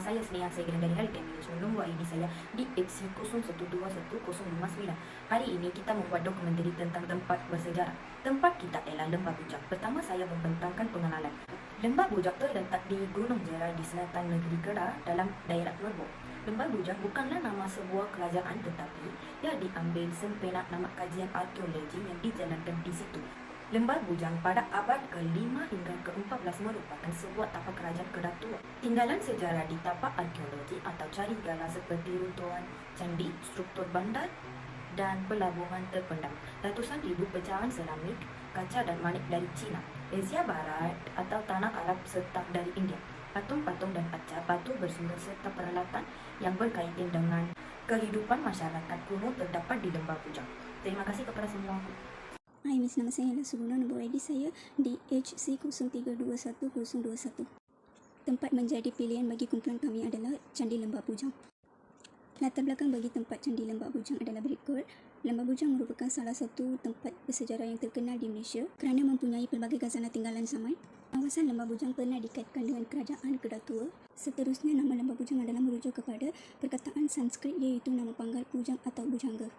saya Sneha Segera dari Heritage Management. Nombor ID saya DHC01211059. Hari ini kita membuat dokumentari tentang tempat bersejarah. Tempat kita ialah Lembah Bujang. Pertama saya membentangkan pengenalan. Lembah Bujang terletak di Gunung Jerai di selatan negeri Kedah dalam daerah Lombok. Lembah Bujang bukanlah nama sebuah kerajaan, tetapi ia diambil sempenak nama kajian arkeologi yang dijalankan di situ. Lembah Bujang pada abad ke-5 hingga ke-14 merupakan sebuah tapak kerajaan Kedah tua. Tinggalan sejarah di tapak arkeologi atau cari gala seperti runtuhan candi, struktur bandar dan pelabuhan terpendam. Ratusan ribu pecahan seramik, kaca dan manik dari Cina, Asia Barat atau tanah Arab serta dari India. Patung-patung dan arca batu bersumber serta peralatan yang berkaitan dengan kehidupan masyarakat kuno terdapat di Lembah Bujang. Terima kasih kepada semua. Hai Miss, nama saya adalah Suguno. Nombor ID saya DHC03211021. Tempat menjadi pilihan bagi kumpulan kami adalah Candi Lembah Bujang. Latar belakang bagi tempat Candi Lembah Bujang adalah berikut. Lembah Bujang merupakan salah satu tempat bersejarah yang terkenal di Malaysia kerana mempunyai pelbagai khazanah tinggalan zaman. Kawasan Lembah Bujang pernah dikaitkan dengan kerajaan Kedah tua. Seterusnya, nama Lembah Bujang adalah merujuk kepada perkataan Sanskrit iaitu nama panggal Bujang atau Bujangga,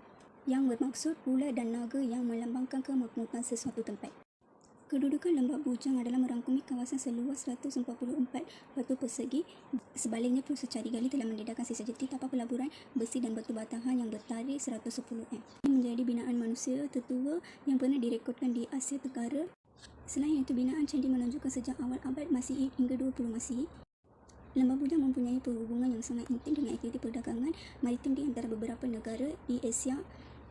yang bermaksud ular dan naga yang melambangkan kemakmuran sesuatu tempat. Kedudukan Lembah Bujang adalah merangkumi kawasan seluas 144 batu persegi. Sebaliknya, Pulau Secari Gali telah mendedahkan sisa jeti tapak pelaburan besi dan batu batahan yang bertarikh 110 m. Ini menjadi binaan manusia tertua yang pernah direkodkan di Asia Tenggara. Selain itu, binaan candi menunjukkan sejak awal abad Masihi hingga 20 Masihi. Lembah Bujang mempunyai perhubungan yang sangat intim dengan aktiviti perdagangan maritim di antara beberapa negara di Asia,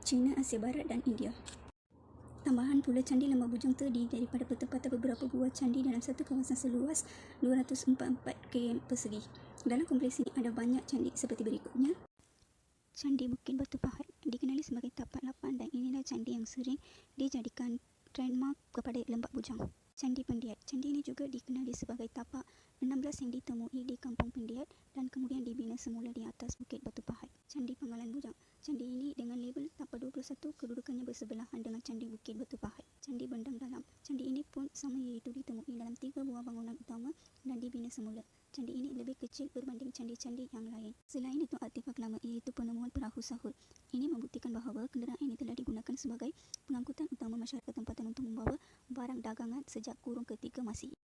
China, Asia Barat dan India. Tambahan pula, Candi Lembah Bujang terdiri daripada pertempatan beberapa buah candi dalam satu kawasan seluas 244 km persegi. Dalam kompleks ini ada banyak candi seperti berikutnya. Candi Bukit Batu Pahat dikenali sebagai tapak lapan dan inilah candi yang sering dijadikan landmark kepada Lembah Bujang. Candi Pendiat. Candi ini juga dikenali sebagai tapak 16 yang ditemui di Kampung Pendiat dan kemudian dibina semula di atas Bukit Batu Pahat. Candi Panggalan Bujang. Candi ini dengan label tapak 21 kedudukannya bersebelahan dengan Candi Bukit Batu Pahat. Candi Bendang Dalam. Candi ini pun sama iaitu ditemui dalam 3 buah bangunan utama dan dibina semula. Candi ini lebih kecil berbanding candi-candi yang lain. Selain itu, artefak lama iaitu penemuan perahu sahut. Ini membuktikan bahawa kenderaan ini telah digunakan sebagai pengangkutan utama masyarakat tempatan untuk membawa barang dagangan sejak kurun ketiga Masihi.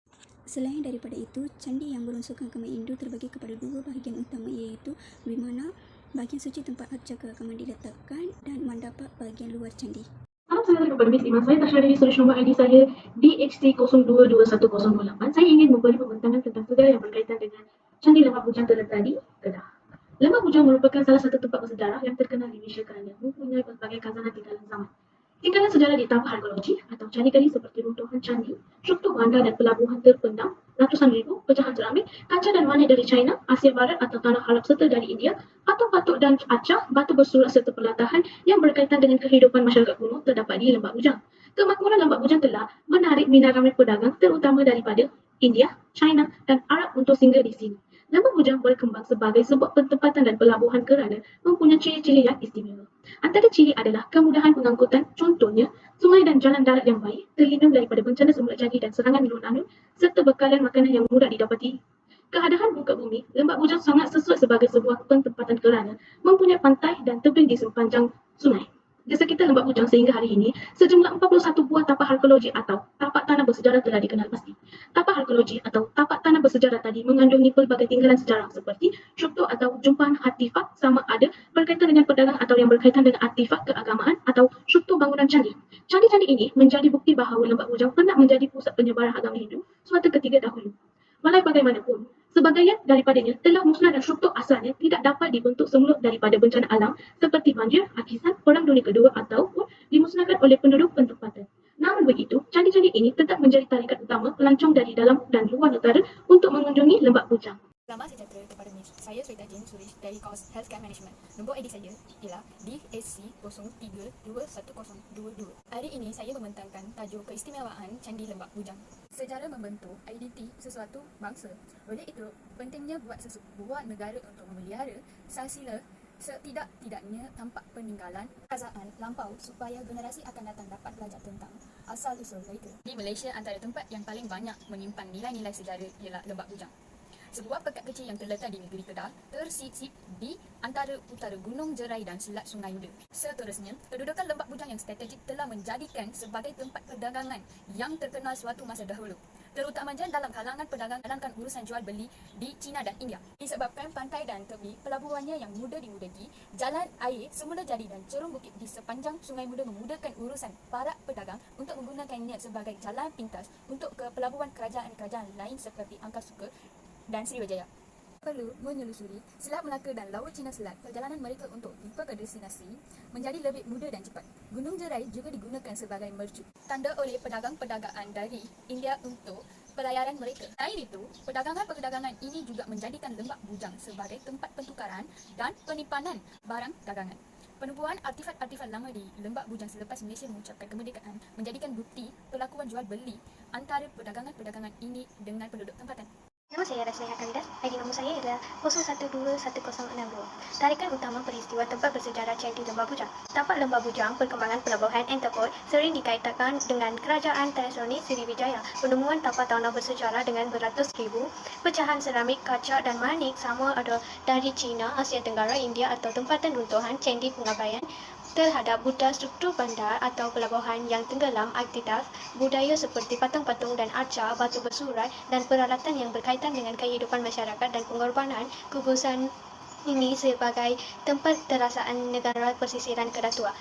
Selain daripada itu, candi yang berunsurkan Khmer Hindu terbagi kepada 2 bahagian utama iaitu Vimana, bahagian suci tempat arca keagamaan diletakkan, dan Mandapa, bahagian luar candi. Salam sejahtera kepada Miss Iman. Saya Tasha dari Suresh. Nombor ID saya DHC02211028. Saya ingin memberi pembentangan tentang sejarah yang berkaitan dengan Candi Lembah Bujang terletak di Kedah. Lembah Bujang merupakan salah satu tempat bersejarah yang terkenal di Malaysia kerana mempunyai pelbagai khazanah tinggalan zaman. Tinggalan sejarah di tahap arkeologi atau candi gali seperti runtuhan candi, struktur bandar dan pelabuhan terpendam, ratusan ribu pecahan keramik, kaca dan manik dari China, Asia Barat atau tanah Arab serta dari India, patung-patung dan arca, batu bersurat serta perlatahan yang berkaitan dengan kehidupan masyarakat kuno terdapat di Lembah Bujang. Kemakmuran Lembah Bujang telah menarik minat ramai pedagang terutama daripada India, China dan Arab untuk singgah di sini. Lembah Bujang berkembang sebagai sebuah pertempatan dan pelabuhan kerana mempunyai ciri-ciri yang istimewa. Antara ciri adalah kemudahan pengangkutan, contohnya sungai dan jalan darat yang baik, terlindung daripada bencana semula jadi dan serangan gunung angin, serta bekalan makanan yang mudah didapati. Keadaan muka bumi, Lembah Bujang sangat sesuai sebagai sebuah pertempatan kerana mempunyai pantai dan tebing di sepanjang sungai. Di sekitar Lembah Bujang sehingga hari ini, sejumlah 41 buah tapak arkeologi atau tapak tanah bersejarah telah dikenal pasti. Tapak arkeologi atau tapak tanah bersejarah tadi mengandungi pelbagai tinggalan sejarah seperti struktur atau jumpaan artifak sama ada berkaitan dengan pedagang atau yang berkaitan dengan artifak keagamaan atau struktur bangunan candi. Candi-candi ini menjadi bukti bahawa Lembah Bujang pernah menjadi pusat penyebaran agama Hindu suatu ketika dahulu. Walau bagaimanapun, sebahagian daripadanya telah musnah dan struktur asalnya tidak dapat dibentuk semula daripada bencana alam seperti banjir, akisan Perang Dunia Kedua ataupun dimusnahkan oleh penduduk tempatan. Namun begitu, candi-candi ini tetap menjadi tarikan utama pelancong dari dalam dan luar negara untuk mengunjungi Lembah Bujang. Selamat sejahtera kepada Miss. Saya Sweta Jane Suresh dari kos Healthcare Management. Nombor ID saya ialah DHC03211022. Hari ini saya membentangkan tajuk keistimewaan Candi Lembah Bujang. Sejarah membentuk identiti sesuatu bangsa. Oleh itu, pentingnya buat negara untuk memelihara silsilah setidak-tidaknya tampak peninggalan kerajaan lampau supaya generasi akan datang dapat belajar tentang asal-usul mereka. Di Malaysia, antara tempat yang paling banyak menyimpan nilai-nilai sejarah ialah Lembah Bujang. sebuah pekat kecil yang terletak di negeri Kedah, tersisip di antara utara Gunung Jerai dan Selat Sungai Muda. Seterusnya, kedudukan Lembap Bujang yang strategik telah menjadikan sebagai tempat perdagangan yang terkenal suatu masa dahulu, terutamanya dalam kalangan pedagang dalamkan urusan jual beli di China dan India. Disebabkan pantai dan tepi pelabuhannya yang mudah dimudaki, jalan air semula jadi dan cerung bukit di sepanjang Sungai Muda memudahkan urusan para pedagang untuk menggunakannya sebagai jalan pintas untuk ke pelabuhan kerajaan-kerajaan lain seperti Angkasuka dan Sriwijaya. Perlu menyelusuri Selat Melaka dan Laut Cina Selat, perjalanan mereka untuk tiba ke destinasi menjadi lebih mudah dan cepat. Gunung Jerai juga digunakan sebagai mercu, tanda oleh pedagang-perdagangan dari India untuk pelayaran mereka. Selain itu, perdagangan-perdagangan ini juga menjadikan Lembap Bujang sebagai tempat pertukaran dan penyimpanan barang dagangan. Penemuan artifak-artifak lama di Lembap Bujang selepas Malaysia mengucapkan kemerdekaan menjadikan bukti perlakuan jual beli antara perdagangan-perdagangan ini dengan penduduk tempatan. Nama saya Rasmaya Kamidas. ID nombor saya adalah 012162. Tarikan utama peristiwa tempat bersejarah Candi Lembap Bujang. Tapak Lembap Bujang, perkembangan pelabuhan Entepot sering dikaitkan dengan kerajaan Tasrani Sriwijaya. Penemuan tapak tanah bersejarah dengan beratus ribu pecahan seramik, kaca dan manik sama ada dari China, Asia Tenggara, India atau tempatan runtuhan Candi Pengabaian terhadap budaya struktur bandar atau pelabuhan yang tenggelam, aktivitas budaya seperti patung-patung dan arca, batu bersurat dan peralatan yang berkaitan dengan kehidupan masyarakat dan pengorbanan gugusan ini sebagai tempat terasaan negara pesisiran Kedah Tua.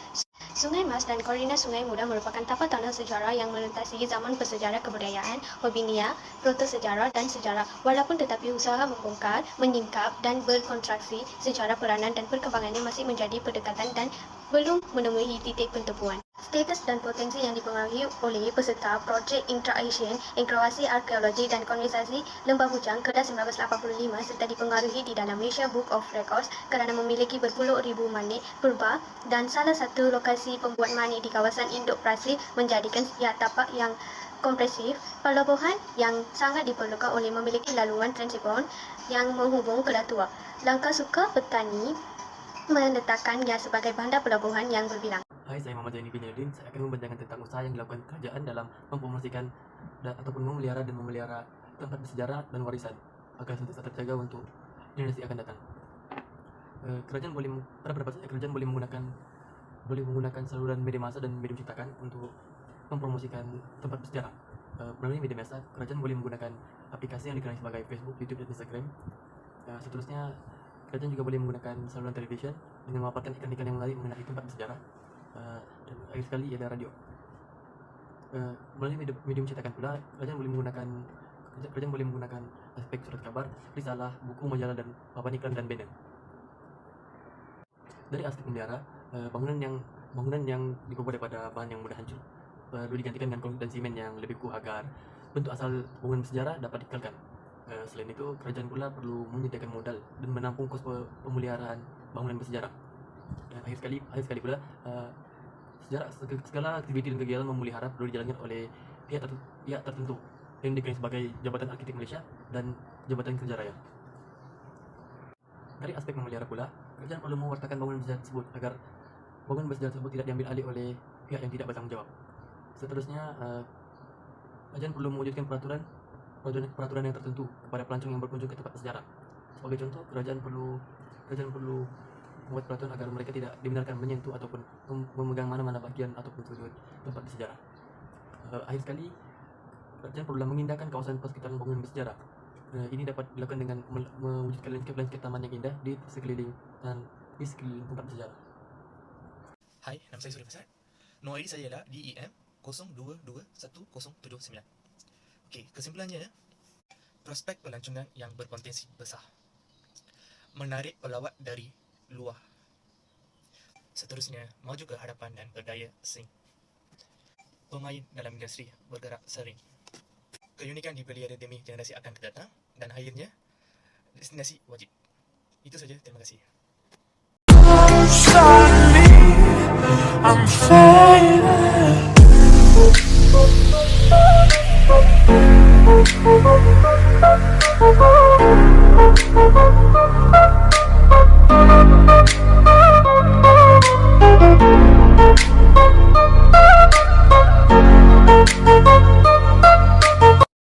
Sungai Mas dan Korina Sungai Muda merupakan tapak tanah sejarah yang melintasi zaman bersejarah kebudayaan, hobinia, proto-sejarah dan sejarah. Walaupun tetapi usaha membongkar, menyingkap dan berkonstruksi sejarah peranan dan perkembangannya masih menjadi pendekatan dan belum menemui titik pentepuan. Status dan potensi yang dipengaruhi oleh peserta projek Intra-Asian Inkluasi Arkeologi dan Konservasi Lembap Bujang Kedah 1985 serta dipengaruhi di dalam Malaysia Book of Records kerana memiliki berpuluh ribu manik purba dan salah satu lokasi pembuat manik di kawasan Induk Prasif menjadikan setiap tapak yang kompresif, pelabuhan yang sangat diperlukan oleh memiliki laluan transibon yang menghubung Kedah Tua. Langkah suka petani meletakkannya sebagai bandar pelabuhan yang berbilang. Hai, saya Muhammad Zaini bin Yudin. Saya akan membincangkan tentang usaha yang dilakukan kerajaan dalam mempromosikan ataupun memelihara tempat bersejarah dan warisan agar sentiasa terjaga untuk generasi akan datang. Kerajaan boleh menggunakan saluran media massa dan medium cetakan untuk mempromosikan tempat bersejarah. Melalui media massa, kerajaan boleh menggunakan aplikasi yang dikenali sebagai Facebook, YouTube, dan Instagram. Seterusnya, kerajaan juga boleh menggunakan saluran televisyen dengan memaparkan iklan-iklan yang menarik mengenai tempat bersejarah. Dan akhir sekali ialah radio. Melalui medium cetakan pula, kerajaan boleh menggunakan aspek surat kabar, risalah, buku, majalah dan papan iklan dan banner. Dari aspek memelihara, bangunan yang dibuat daripada bahan yang mudah hancur perlu digantikan dengan konkrit dan simen yang lebih kukuh agar bentuk asal bangunan bersejarah dapat dikekalkan. Selain itu, kerajaan pula perlu menyediakan modal dan menampung kos pemeliharaan bangunan bersejarah. Dan akhir sekali pula, segala aktiviti dan kegiatan memelihara perlu dijalankan oleh pihak tertentu yang dikenal sebagai Jabatan Arkitek Malaysia dan Jabatan Kerja Raya. Dari aspek memelihara pula, kerajaan perlu mewartakan bangunan bersejarah tersebut agar bangunan bersejarah tersebut tidak diambil alih oleh pihak yang tidak bertanggungjawab. Seterusnya, kerajaan perlu mewujudkan peraturan yang tertentu kepada pelancong yang berkunjung ke tempat bersejarah. Sebagai contoh, kerajaan perlu membuat peraturan agar mereka tidak dibenarkan menyentuh ataupun memegang mana-mana bagian ataupun sudut tempat bersejarah. Akhir sekali, kerajaan perlu mengindahkan kawasan persekitaran bangunan bersejarah. Ini dapat dilakukan dengan mewujudkan landscape taman yang indah di sekeliling tempat bersejarah. Hai, nama saya Surya Fasad. Nombor ID saya ialah DEM 022179. Okey, kesimpulannya, prospek pelancongan yang berpotensi besar, menarik pelawat dari luar. Seterusnya, maju ke hadapan dan berdaya saing. Pemain dalam industri bergerak sering. Keunikan dipelihara demi generasi akan datang. Dan akhirnya, destinasi wajib. Itu saja, terima kasih. I'm fading.